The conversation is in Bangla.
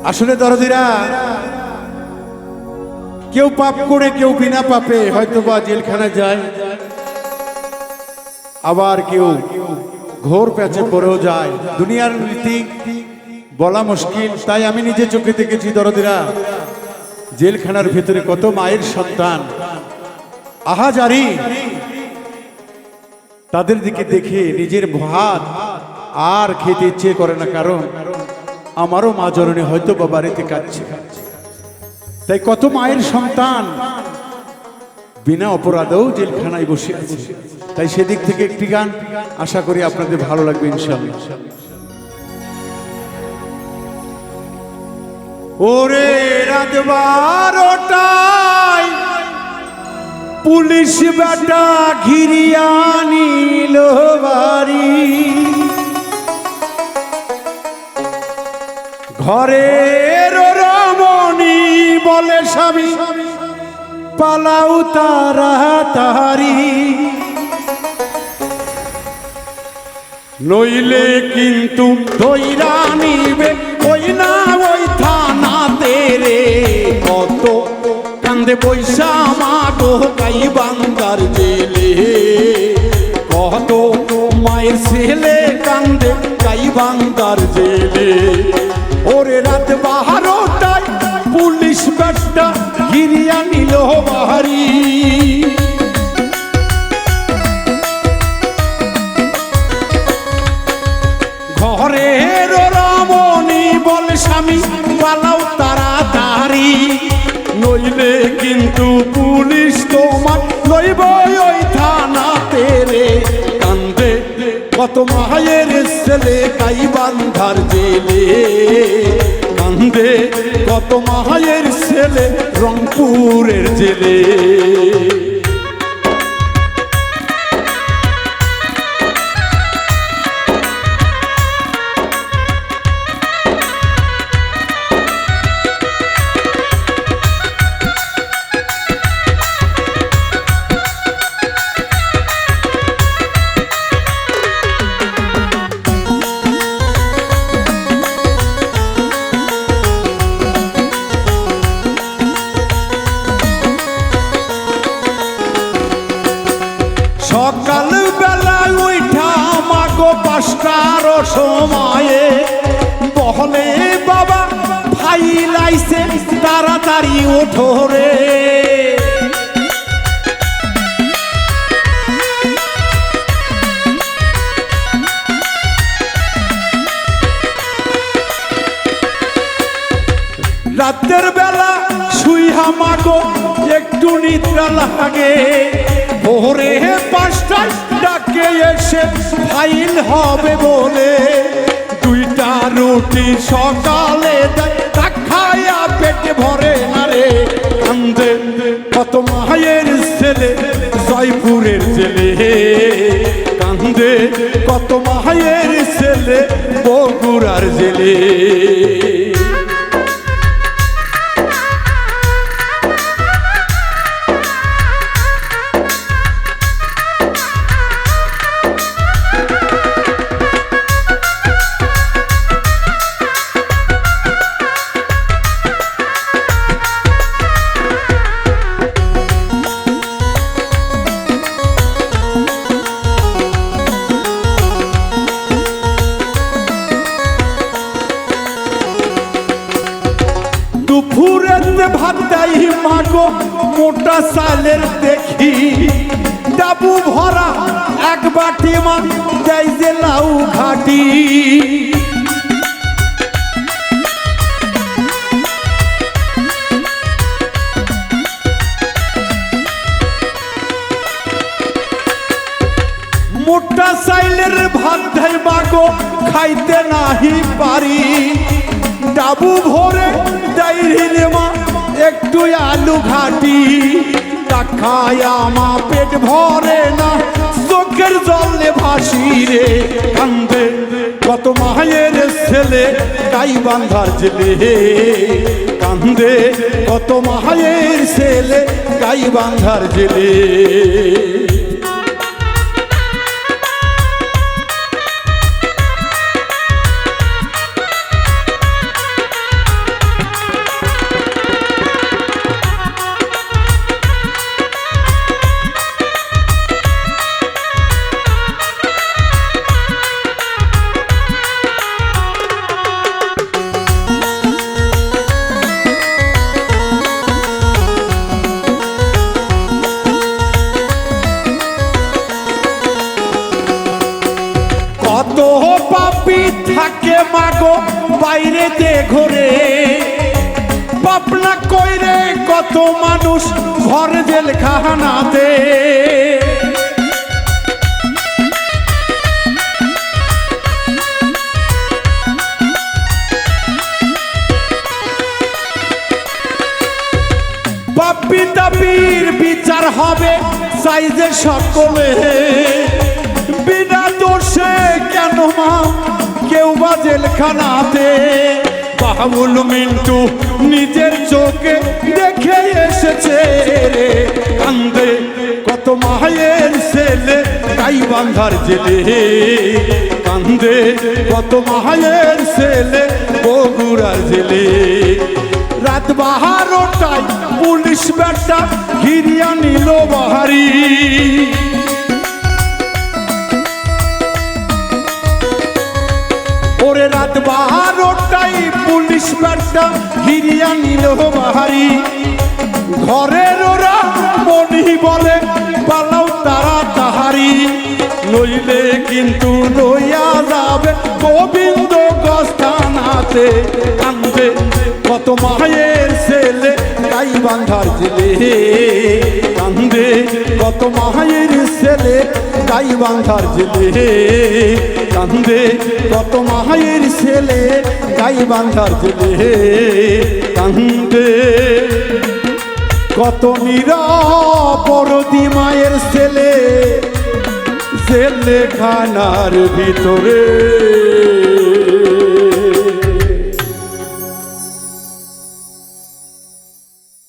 আসলে দরদিরা কেউ পাপ করে কেউ বিনা পাপে হয়তো বা জেলখানায় যায়, আবার কেউ ঘোর প্যাচে পড়েও যায়। দুনিয়ার নীতি বলা মুশকিল, তাই আমি নিজে চোখে দেখেছি দরদিরা জেলখানার ভিতরে কত মায়ের সন্তান আহাজারি, তাদের দিকে দেখে নিজের ভাত আর খেতে ইচ্ছে করে না, কারণ আমারও মা জননী হয়তো বা বাড়িতে কাঁদছে। তাই কত মায়ের সন্তান বিনা অপরাধেও জেলখানায় বসে আছে। তাই সেদিক থেকে একটি গান আশা করি আপনাদের ভালো লাগবে ইনশাআল্লাহ। ওরে রাত 12টায় পুলিশ বেটা ঘিরিয়া নিল বাড়ি, ঘরের রমণী বলে স্বামী পালাও তাড়াতাড়ি, নইলে কিন্তু ধইরা নিবে ওই না ওই থানাতে রে। কত কান্দে বৈশা মাগো গাইবান্ধার জেলে, কত মায়ের ছেলে কান্দে গাইবান্ধার জেলে। ওরে রাত 12টায় পুলিশ বেটা ঘিরিয়া নিল বাড়ি, ঘরের রমণী বলে স্বামী পালাও তাড়াতাড়ি, নইলে কিন্তু পুলিশ তোমার লইব ওই থানাতে রে। কান্দে কত মায়ের ছেলে গাইবান্ধার জেলে, কান্দে কত মায়ের ছেলে রংপুরের জেলে। সকাল বেলা উঠা মাগো 5টার সময়ে বহলে বাবা ভাই লাইছে তাড়াতাড়ি ওঠো রে। রাতের বেলা শুইহা মাগো একটু নিদ্রা লাগে, ভোরে 5টায় ডাকে এসে ফাইল হবে বলে 2টা রুটি সকালে দেয়, তা খায়া পেটে ভরে না রে। কান্দে কত মায়ের ছেলে জয়পুরের জেলে, কান্দে কত মায়ের ছেলে বগুড়ার জেলে। দুপুরেতে ভাত দেয় মাগো মোটা চালের দেখি, ডাবু ভরা এক বাটি মা দেয় যে লাউ ঘাটি। মোটা চাইলের ভাত দেয় মাগো খাইতে নাহি পারি, ডাবু ভরে ডাইরে মা একটু আলু ঘাটি। খায়া মা পেট ভরে না চোখের জলে ভাসি রে। কান্দে কত মায়ের ছেলে গাইবান্ধার জেলে, কান্দে কত মায়ের ছেলে গাইবান্ধার জেলে। পাপী থাকে মাগো বাইরেতে ঘরে, পাপনা কইরে কত মানুষ ঘর জেলখানাতে। পাপী তাপীর বিচার হবে চাই যে সকলে, বিনা দোষে কেন মা কেউ বা জেলখানাতে। বাবুল মিন্টু নিজের চোখে দেখে এসেছে রে, কান্দে কত মায়ের ছেলে গাইবান্ধার জেলে, কান্দে কত মায়ের ছেলে বগুড়ার জেলে। রাত 12টায় পুলিশ বেটা ঘিরিয়া নিল বাহারি, ওরে রাত 12টায় পুলিশ বেটা ঘিরিয়া নিল বাহারি। ঘরের ওরা মনি বলে পালাও তারা তাহারি, নইলে কিন্তু লইয়া যাবে গোবিন্দ গস্তানাতে। কান্দে কত মায়ের ছেলে গাইবান্ধার জেলে, কান্দে কত মায়ের ছেলে গাইবান্ধার জেলে, কান্দে কত মায়ের ছেলে গাইবান্ধার জেলে, কান্দে কত নিরাপরাধী মায়ের ছেলে জেলখানার ভিতরে।